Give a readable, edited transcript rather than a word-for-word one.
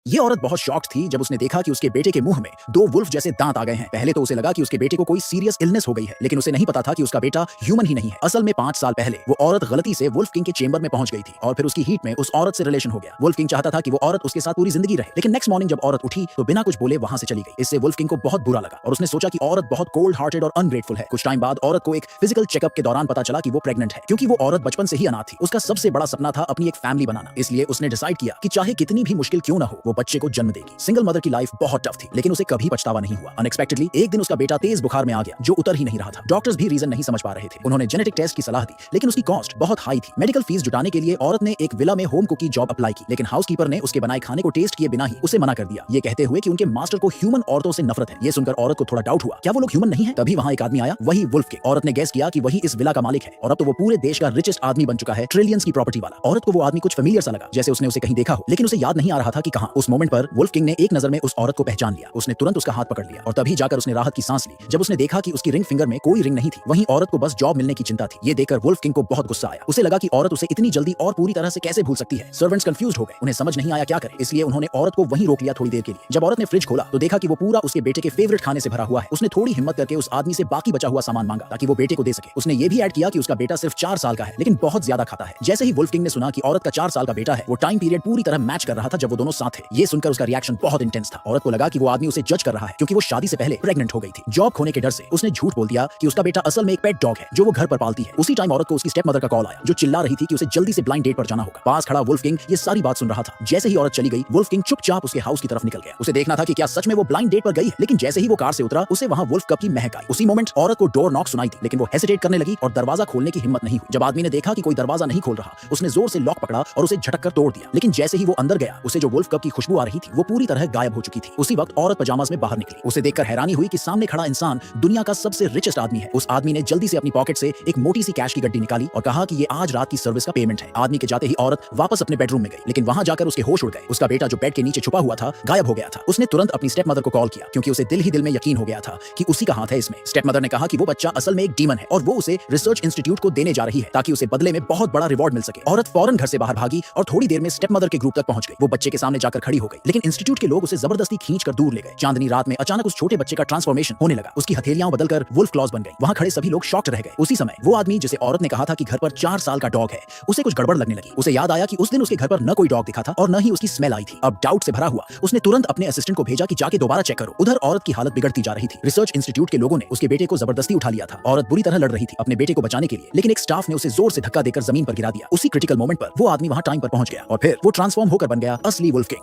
ये औरत बहुत शॉक्ड थी जब उसने देखा कि उसके बेटे के मुंह में दो वुल्फ जैसे दांत आ गए हैं। पहले तो उसे लगा कि उसके बेटे को कोई सीरियस इलनेस हो गई है, लेकिन उसे नहीं पता था कि उसका बेटा ह्यूमन ही नहीं है। असल में 5 साल पहले वो औरत गलती से वुल्फ किंग के चेंबर में पहुंच गई थी और फिर उसकी हीट में उस औरत से रिलेशन हो गया। वुल्फ किंग चाहता था कि वो औरत उसके साथ पूरी जिंदगी रहे, लेकिन नेक्स्ट मॉर्निंग जब औरत उठी तो बिना कुछ बोले वहां से चली गई। इससे वुल्फ किंग को बहुत बुरा लगा और उसने सोचा कि औरत बहुत कोल्ड हार्टेड और अनग्रेटफुल है। कुछ टाइम बाद औरत को एक फिजिकल चेकअप के दौरान पता चला कि वो प्रेग्नेंट है। क्योंकि वो औरत बचपन से ही अनाथ थी, उसका सबसे बड़ा सपना था अपनी एक फैमिली बनाना। इसलिए उसने डिसाइड किया कि चाहे कितनी भी मुश्किल क्यों ना हो, वो बच्चे को जन्म देगी। सिंगल मदर की लाइफ बहुत टफ थी, लेकिन उसे कभी पछतावा नहीं हुआ। अनएक्सपेक्टेडली एक दिन उसका बेटा तेज बुखार में आ गया जो उतर ही नहीं रहा था। डॉक्टर्स भी रीजन नहीं समझ पा रहे थे। उन्होंने जेनेटिक टेस्ट की सलाह दी, लेकिन उसकी कॉस्ट बहुत हाई थी। मेडिकल फीस जुटाने के लिए औरत ने एक विला में होम कुकी जॉब अप्लाई की, लेकिन हाउसकीपर ने उसके बनाए खाने को टेस्ट किए बिना ही उसे मना कर दिया, ये कहते हुए कि उनके मास्टर को ह्यूमन औरतों से नफरत है। ये सुनकर औरत को थोड़ा डाउट हुआ, क्या वो लोग ह्यूमन नहीं है? तभी वहां एक आदमी आया, वही वुल्फ किंग। औरत ने गेस किया कि वही इस विला का मालिक है और अब तो वो पूरे देश का रिचेस्ट आदमी बन चुका है, ट्रिलियंस की प्रॉपर्टी वाला। औरत को वो आदमी कुछ फेमिलियर सा लगा, जैसे उसने उसे कहीं देखा हो, लेकिन उसे याद नहीं आ रहा था कि कहां। उस मोमेंट पर वुल्फ किंग ने एक नजर में उस औरत को पहचान लिया। उसने तुरंत उसका हाथ पकड़ लिया और तभी जाकर उसने राहत की सांस ली जब उसने देखा कि उसकी रिंग फिंगर में कोई रिंग नहीं थी। वहीं औरत को बस जॉब मिलने की चिंता थी। ये देखकर वुल्फ किंग को बहुत गुस्सा आया। उसे लगा कि औरत उसे इतनी जल्दी और पूरी तरह से कैसे भूल सकती है। सर्वेंट्स कंफ्यूज्ड हो गए, उन्हें समझ नहीं आया क्या करें, इसलिए उन्होंने औरत को वहीं रोक लिया थोड़ी देर के लिए। जब औरत ने फ्रिज खोला तो देखा कि वो पूरा उसके बेटे के फेवरेट खाने से भरा हुआ है। उसने थोड़ी हिम्मत करके उस आदमी से बाकी बचा हुआ सामान मांगा ताकि वो बेटे को दे सके। उसने ये भी ऐड किया कि उसका बेटा सिर्फ 4 साल का है, लेकिन बहुत ज्यादा खाता है। जैसे ही वुल्फ किंग ने सुना कि औरत का 4 साल का बेटा है, वो टाइम पीरियड पूरी तरह मैच कर रहा था जब वो दोनों साथ थे। ये सुनकर उसका रिएक्शन बहुत इंटेंस था। औरत को लगा कि वो आदमी उसे जज कर रहा है क्योंकि वो शादी से पहले प्रेग्नेंट हो गई थी। जॉब खोने के डर से उसने झूठ बोल दिया कि उसका बेटा असल में एक पेट डॉग है जो वो घर पर पालती है। उसी टाइम औरत को उसकी स्टेप मदर का कॉल आया जो चिल्ला रही थी कि उसे जल्दी से ब्लाइंड डेट पर जाना होगा। पास खड़ा वुल्फ किंग ये सारी बात सुन रहा था। जैसे ही औरत चली गई, वुल्फ किंग चुपचाप उसके हाउस की तरफ निकल गया। उसे देखना था कि क्या सच में वो ब्लाइंड डेट पर गई है, लेकिन जैसे ही वो कार से उतरा उसे वहां वुल्फ कप की महक आई। उसी मोमेंट औरत को डोर नॉक सुनाई थी, लेकिन वो हेसिटेट करने लगी और दरवाजा खोलने की हिम्मत नहीं हुई। जब आदमी ने देखा कि कोई दरवाजा नहीं खोल रहा, उसने जोर से लॉक पकड़ा और उसे झटक कर तोड़ दिया। लेकिन जैसे ही वो अंदर गया, उसे जो वुल्फ कप की खुशबू आ रही थी वो पूरी तरह गायब हो चुकी थी। उसी वक्त औरत पजामास में बाहर निकली। उसे देखकर हैरानी हुई कि सामने खड़ा इंसान दुनिया का सबसे रिचेस्ट आदमी है। उस आदमी ने जल्दी से अपनी पॉकेट से एक मोटी सी कैश की गड्डी निकाली और कहा कि ये आज रात की सर्विस का पेमेंट है। आदमी के जाते ही औरत वापस अपने बेडरूम में गई, लेकिन वहां जाकर उसके होश उड़ गए। उसका बेटा जो बेड के नीचे छुपा हुआ था गायब हो गया था। उसने तुरंत अपनी स्टेप मदर को कॉल किया क्योंकि उसे दिल ही दिल में यकीन हो गया था कि उसी का हाथ है इसमें। स्टेप मदर ने कहा कि वो बच्चा असल में एक डीमन है और वो उसे रिसर्च इंस्टीट्यूट को देने जा रही है ताकि उसे बदले में बहुत बड़ा रिवॉर्ड मिल सके। औरत फौरन घर से बाहर भागी और थोड़ी देर में स्टेप मदर के ग्रुप तक पहुंच गई। वो बच्चे के सामने जाकर खड़ी हो गई, लेकिन इंस्टीट्यूट के लोग उसे जबरदस्ती खींचकर दूर ले गए। चांदनी रात में अचानक उस छोटे बच्चे का ट्रांसफॉर्मेशन होने लगा। उसकी हथेलियां बदलकर वुल्फ क्लॉज बन गई। वहां खड़े सभी लोग शॉक्ड रह गए। उसी समय वो आदमी जिसे औरत ने कहा था कि घर पर 4 साल का डॉग है, उसे कुछ गड़बड़ लगने लगी। उसे याद आया कि उस दिन उसके घर पर न कोई डॉग दिखा था और न ही उसकी स्मेल आई थी। अब डाउट से भरा हुआ उसने तुरंत अपने असिस्टेंट को भेजा कि जाके दोबारा चेक करो। उधर औरत की हालत बिगड़ती जा रही थी। रिसर्च इंस्टीट्यूट के लोगों ने उसके बेटे को जबरदस्ती उठा लिया था। औरत बुरी तरह लड़ रही थी अपने बेटे को बचाने के लिए, लेकिन एक स्टाफ ने उसे जोर से धक्का देकर जमीन पर गिरा दिया। उसी क्रिटिकल मोमेंट पर वो आदमी वहां टाइम पर पहुंच गया और फिर वो ट्रांसफॉर्म होकर बन गया असली वुल्फ किंग।